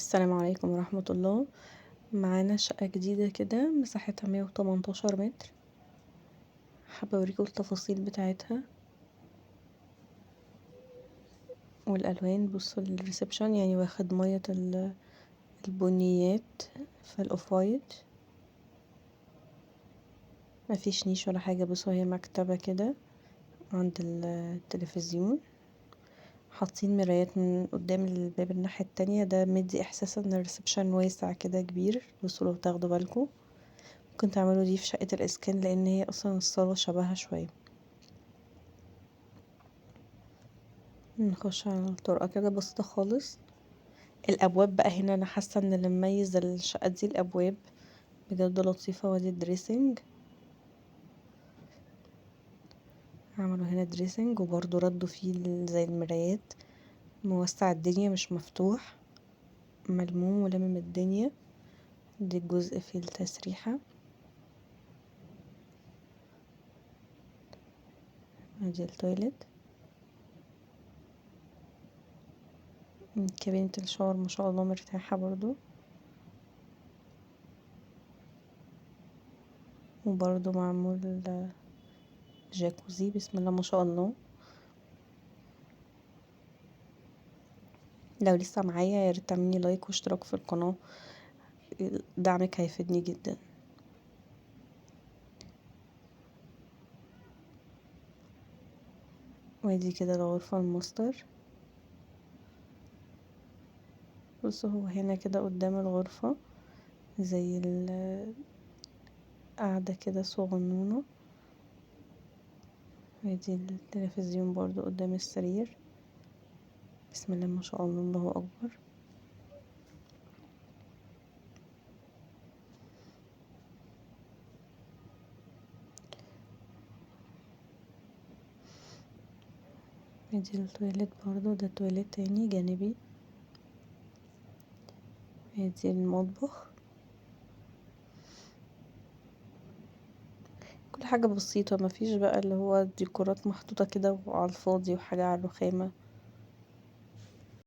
السلام عليكم ورحمة الله. معانا شقة جديدة كده مساحتها 118 متر. حابة اوريكم التفاصيل بتاعتها والالوان. بصوا الريسبشن يعني واخد مية البنيات في الاوف وايت، مفيش نيش ولا حاجة. بصوا هي مكتبة كده عند التلفزيون، حاطين مرايات من قدام الباب الناحية التانية، ده مدي احساس ان الريسبشن واسع كده كبير. بصوا لو تاخدوا بالكم ممكن تعملوا دي في شقة الاسكان، لان هي اصلا الصالة شبهها شوية. نخش على الطرقة كده بسيطة خالص. الابواب بقى هنا انا حاسة ان اللي مميز الشقة دي الابواب، بجد لطيفة. وادي الدريسنج، عملوا هنا دريسنج وبرضو ردوا فيه زي المرايات، موسع الدنيا مش مفتوح، ملموم ولمم الدنيا. دي الجزء فيه التسريحة. ادي التويلت، كابينة الشاور ما شاء الله مرتاحة برضو، وبرضو معمول جاكوزي بسم الله ما شاء الله. لو لسه معايا ياريت تعملي لايك واشتراك في القناة، دعمك هيفيدني جدا. وادي كده الغرفة الماستر. بصوا هو هنا كده قدام الغرفة زي قاعدة كده صغنونة. ادي التلفزيون برضو قدام السرير، بسم الله ما شاء الله، الله اكبر. ادي التواليت برضو، ده تواليت تاني جانبي. ادي المطبخ، كل حاجة بسيطة، مفيش بقى اللي هو ديكورات محطوطة كده وعلى الفاضي وحاجة على الرخامة.